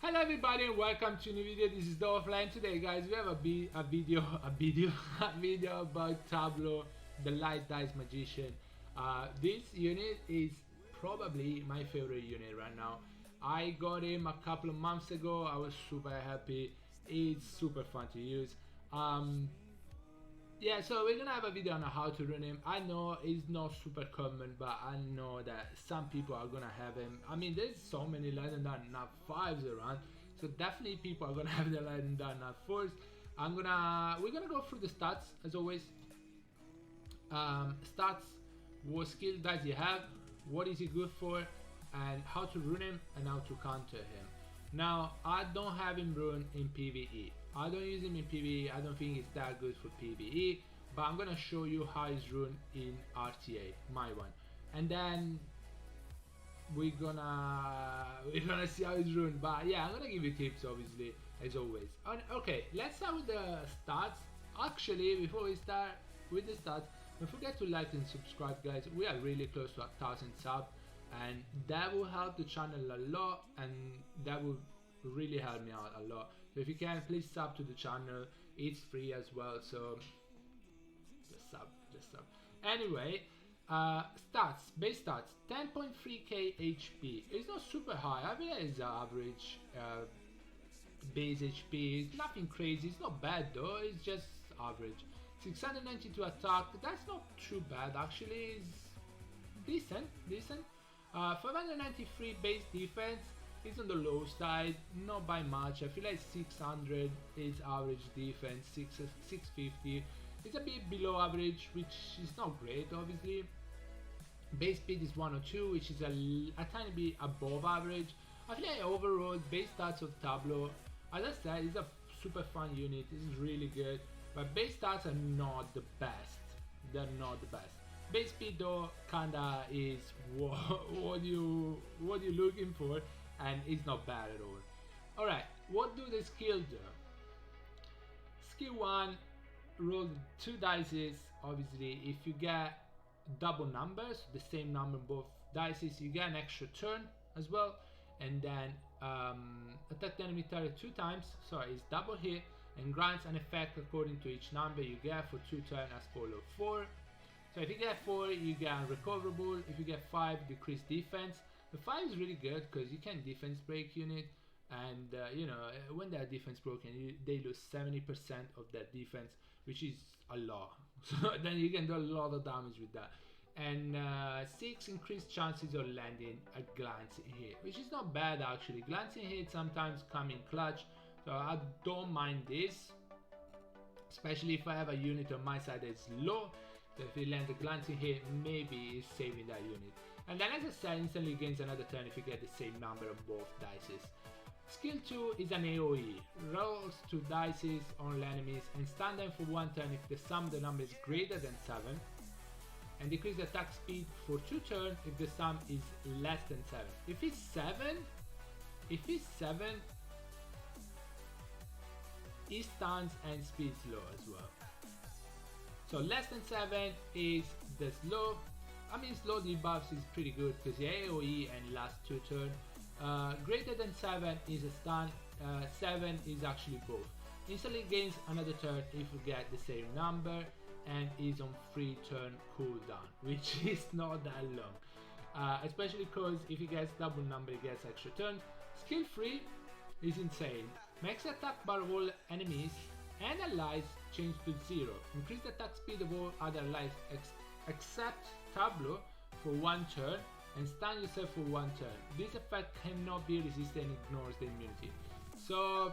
Hello everybody and welcome to a new video. This is the Offline. Today guys we have a video about Tablo, the light dice magician. This unit is probably my favorite unit right now. I got him a couple of months ago. I was super happy. It's super fun to use. Yeah, so we're gonna have a video on how to run him. I know it's not super common, but I know that some people are gonna have him. I mean, there's so many legendary nut 5s around, so definitely people are gonna have the legendary nut 4s. We're gonna go through the stats as always. Stats, what skill dice you have, what is he good for, and how to run him and how to counter him. Now, I don't have him run in PvE. I don't use him in PvE. I don't think it's that good for PvE, but I'm gonna show you how he's run in RTA, my one, and then we're gonna see how he's run. But yeah, I'm gonna give you tips, obviously, as always. Okay, let's start with the stats. Actually, before we start with the stats, don't forget to like and subscribe, guys. We are really close to 1,000 subs, and that will help the channel a lot, and that will really help me out a lot. So if you can, please sub to the channel. It's free as well, so just sub. Anyway, stats, base stats, 10.3k HP. It's not super high. I mean, it's average base HP. It's nothing crazy. It's not bad though. It's just average. 692 attack. That's not too bad actually. It's decent. 593 base defense. It's on the low side, not by much. I feel like 600 is average defense, 650 it's a bit below average, which is not great obviously. Base speed is 102, which is a tiny bit above average. I feel like overall base stats of Tablo, as I said, it's a super fun unit. This is really good, but base stats are not the best. They're not the best. Base speed though kinda is what you're looking for, and it's not bad at all. Alright, what do the skills do? Skill 1, roll 2 dices. Obviously, if you get double numbers, the same number both dices, you get an extra turn as well. And then attack the enemy target 2 times, so it's double hit, and grants an effect according to each number you get for 2 turns as follows. 4. So if you get 4, you get unrecoverable. If you get 5, decrease defense. The 5 is really good because you can defense break unit, and you know, when they're defense broken, they lose 70% of their defense, which is a lot. So then you can do a lot of damage with that. And 6, increased chances of landing a glancing hit, which is not bad actually. Glancing hit sometimes come in clutch, so I don't mind this, especially if I have a unit on my side that's low. So if you land a glancing hit, maybe it's saving that unit. And then, as I said, instantly gains another turn if you get the same number of both dices. Skill 2 is an AoE. Rolls 2 dices on enemies and stun them for 1 turn if the sum of the number is greater than 7. And decrease the attack speed for 2 turns if the sum is less than 7. If it's 7, it stuns and speeds low as well. So less than 7 is the slow. I mean, slow debuffs is pretty good because the AoE and last 2 turns. Greater than 7 is a stun. 7 is actually both. Instantly gains another turn if you get the same number, and is on 3 turn cooldown, which is not that long. Especially because if he gets double number, he gets extra turn. Skill 3 is insane. Makes the attack bar of all enemies and allies change to 0. Increase the attack speed of all other allies except Tablo for 1 turn, and stun yourself for 1 turn. This effect cannot be resisted and ignores the immunity. So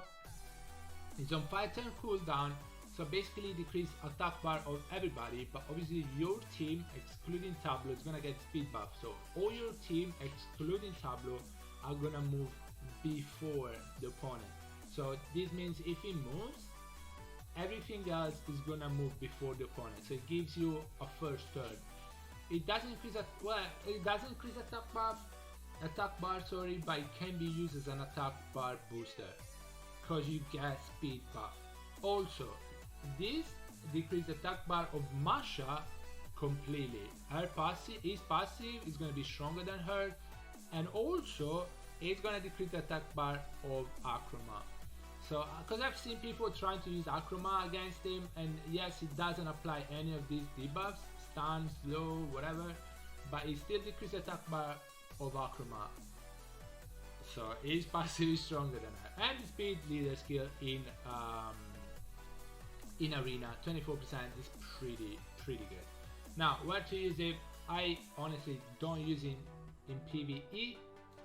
it's on 5 turn cooldown, so basically decrease attack bar of everybody, but obviously your team excluding Tablo is gonna get speed buff. So all your team excluding Tablo are gonna move before the opponent. So this means if he moves, everything else is gonna move before the opponent, so it gives you a first turn. It doesn't increase attack bar, but it can be used as an attack bar booster because you get speed buff. Also, this decreases attack bar of Masha completely. His passive is gonna be stronger than her, and also it's gonna decrease the attack bar of Akroma. So, because I've seen people trying to use Akroma against him, and yes, it doesn't apply any of these debuffs, stun, slow, whatever, but it still decreases the attack bar of Akroma. So his passive is stronger than her. And the speed leader skill in arena, 24% is pretty good. Now, where to use it? I honestly don't use it in PvE.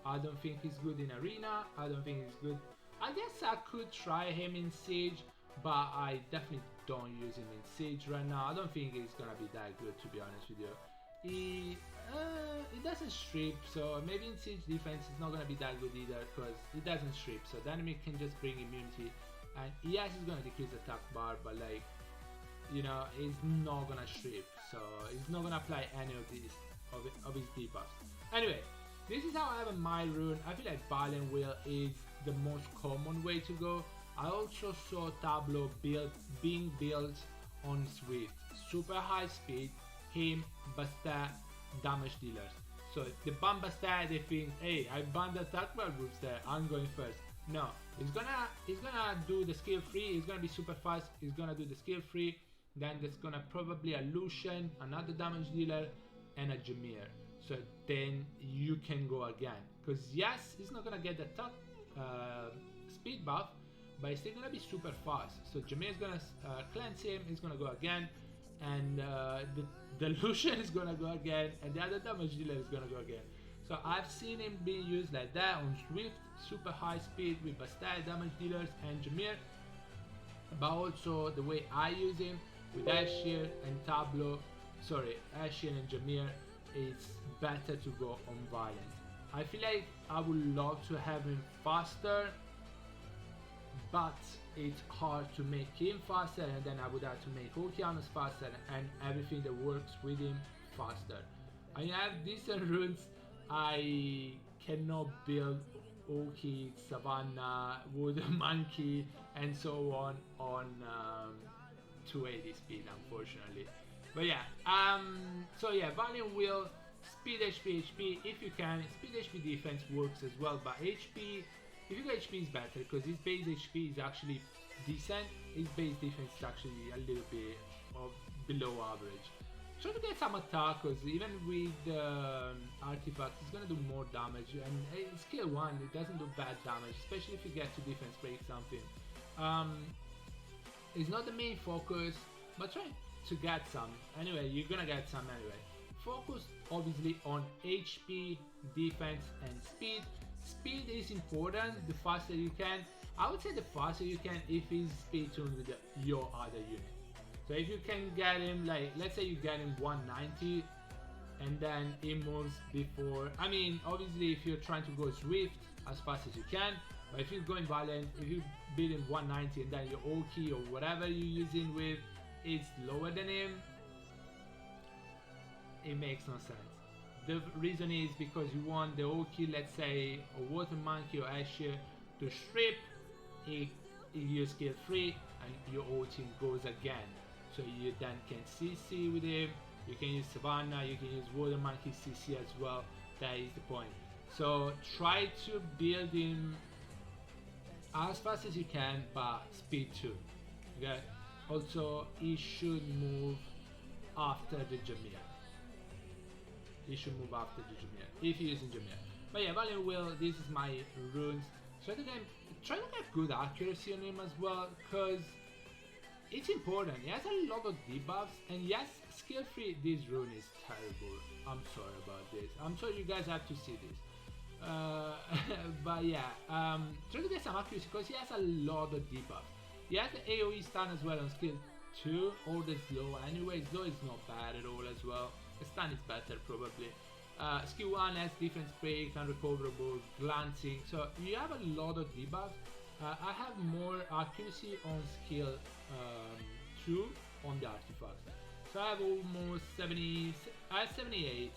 I don't think he's good in arena. I don't think he's good. I guess I could try him in Siege, but I definitely don't use him in Siege right now. I don't think he's gonna be that good, to be honest with you. He doesn't strip, so maybe in Siege defense it's not gonna be that good either, because it doesn't strip, so the enemy can just bring immunity, and yes, it's gonna decrease attack bar, but like, you know, it's not gonna strip, so it's not gonna apply any of these of his debuffs. Anyway, this is how I have a my rune. I feel like Valiant Will is the most common way to go. I also saw Tablo being built on Swift, super high speed, him, Bastet, damage dealers. So if they ban Bastet, they think, hey, I banned the attack bar groups there, I'm going first. No, he's gonna do the skill free, he's gonna be super fast, he's gonna do the skill free, then there's gonna probably a Lucian, another damage dealer, and a Jameer. So then you can go again. Because yes, he's not gonna get the attack speed buff, but he's still gonna be super fast. So Jameer is gonna cleanse him, he's gonna go again, and the Lucian is gonna go again, and the other damage dealer is gonna go again. So I've seen him being used like that on Swift, super high speed with Bastet, damage dealers, and Jameer. But also the way I use him with Asher and Tablo, sorry, Asher and Jameer, it's better to go on Valiant. I feel like I would love to have him faster, but it's hard to make him faster, and then I would have to make Okeanos faster and everything that works with him faster. I have decent runes. I cannot build Oki, Savannah, Wood Monkey, and so on 280 speed, unfortunately. But yeah, so yeah, Valiant Will, speed HP, HP, if you can. Speed HP defense works as well, but HP, if you go HP is better, because his base HP is actually decent. His base defense is actually a little bit below average. Try to get some attack, because even with artifacts, it's gonna do more damage, and skill 1, it doesn't do bad damage, especially if you get to defense break something. It's not the main focus, but try to get some. Anyway, you're gonna get some anyway. Focus obviously on HP, defense, and speed. Speed is important, the faster you can. I would say the faster you can if he's speed tuned with your other unit. So if you can get him, like, let's say you get him 190 and then he moves before, I mean, obviously if you're trying to go Swift as fast as you can, but if you're going Valiant, if you beat him 190 and then your Oki or whatever you're using with is lower than him, it makes no sense. The reason is because you want the Oki, let's say, or Water Monkey or Asher to strip, he use skill free, and your ulti goes again. So you then can CC with him, you can use Savannah, you can use Water Monkey CC as well. That is the point. So try to build him as fast as you can, but speed 2. Okay? Also, he should move after the Jameer. He should move after the Jameer, if you're using Jameer. But yeah, Valiant Will, this is my runes. Try to get good accuracy on him as well, because it's important. He has a lot of debuffs, and yes, skill free, this rune is terrible. I'm sorry about this. I'm sure you guys have to see this. But yeah, try to get some accuracy, because he has a lot of debuffs. He has the AoE stun as well on skill 2, or the slow. Anyway, slow is not bad at all as well. The stun is better probably. Skill 1 has defense break, unrecoverable, glancing. So you have a lot of debuffs. I have more accuracy on skill 2 on the artifacts. So I have almost 70, I have 78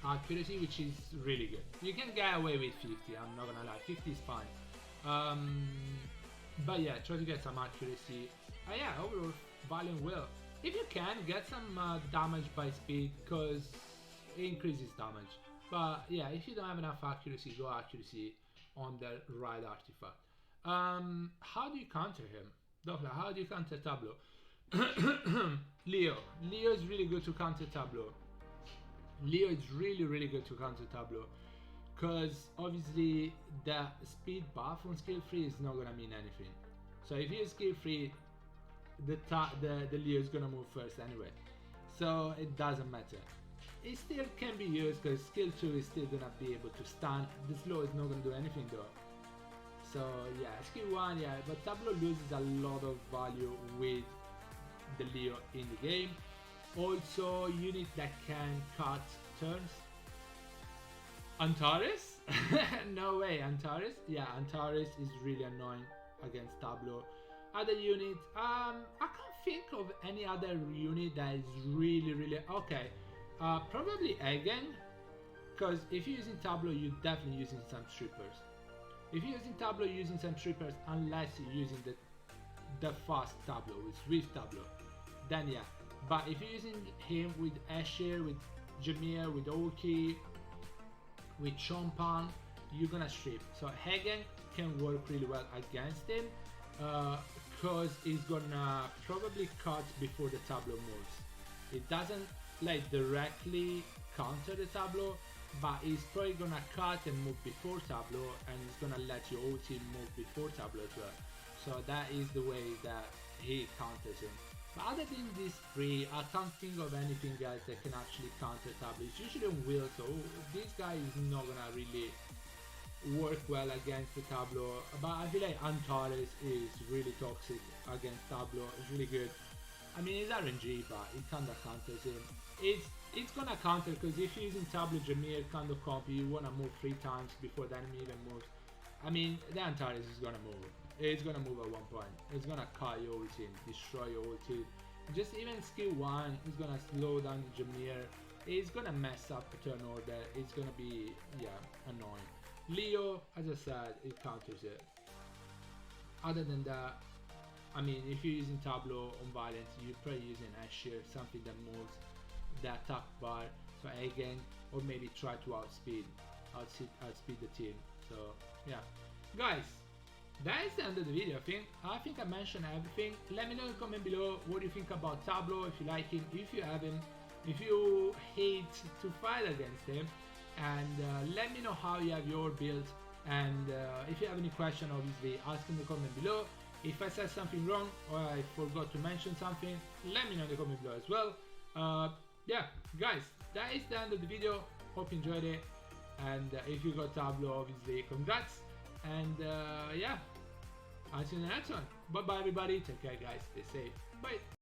accuracy, which is really good. You can get away with 50, I'm not gonna lie, 50 is fine. But yeah, try to get some accuracy. Yeah, overall, Valiant Will. If you can, get some damage by speed, because it increases damage. But yeah, if you don't have enough accuracy, go accuracy on the right artifact. How do you counter him? Doctor, how do you counter Tableau? Leo. Leo is really good to counter Tableau. Leo is really good to counter Tableau. Because obviously the speed buff on skill free is not gonna mean anything. So if you're skill free, the Leo is gonna move first anyway. So it doesn't matter. It still can be used because skill 2 is still gonna be able to stun. The slow is not gonna do anything though. So yeah, skill 1, yeah, but Tableau loses a lot of value with the Leo in the game. Also, unit that can cut turns. Antares? No way, Antares? Yeah, Antares is really annoying against Tableau. Other unit, I can't think of any other unit that is really okay. Probably Egen, because if you're using Tableau, you're definitely using some strippers. If you're using Tableau, you're using some strippers, unless you're using the fast Tableau, with Swift Tableau, then yeah. But if you're using him with Asher, with Jameer, with Oki, with Chompan, you're gonna strip. So Hagen can work really well against him, because he's gonna probably cut before the Tableau moves. It doesn't like directly counter the Tableau, but he's probably gonna cut and move before Tableau, and he's gonna let your whole team move before Tableau as well. So that is the way that he counters him. But other than these three, I can't think of anything else that can actually counter Tableau. It's usually on Will, so this guy is not gonna really work well against the Tableau. But I feel like Antares is really toxic against Tableau. It's really good. I mean, it's RNG, but it kinda counters him. It's gonna counter, because if you're using Tableau Jameer kind of comp, you wanna move 3 times before the enemy even moves. I mean, the Antares is gonna move. It's gonna move at one point. It's gonna cut your whole team, destroy your whole team. Just even skill 1 is gonna slow down the Jameer. It's gonna mess up the turn order. It's gonna be, yeah, annoying. Leo, as I said, it counters it. Other than that, I mean, if you're using Tableau on Violence, you're probably using Asher, something that moves the attack bar, so again, or maybe try to outspeed the team. So yeah, guys, that is the end of the video. I think I mentioned everything. Let me know in the comment below what you think about Tableau, if you like him, if you have him, if you hate to fight against him, and let me know how you have your build. And if you have any question, obviously ask in the comment below. If I said something wrong or I forgot to mention something, let me know in the comment below as well. Yeah, guys, that is the end of the video. Hope you enjoyed it. And if you got Tableau, obviously, congrats. And yeah, I'll see you in the next one. Bye bye, everybody. Take care, guys. Stay safe. Bye.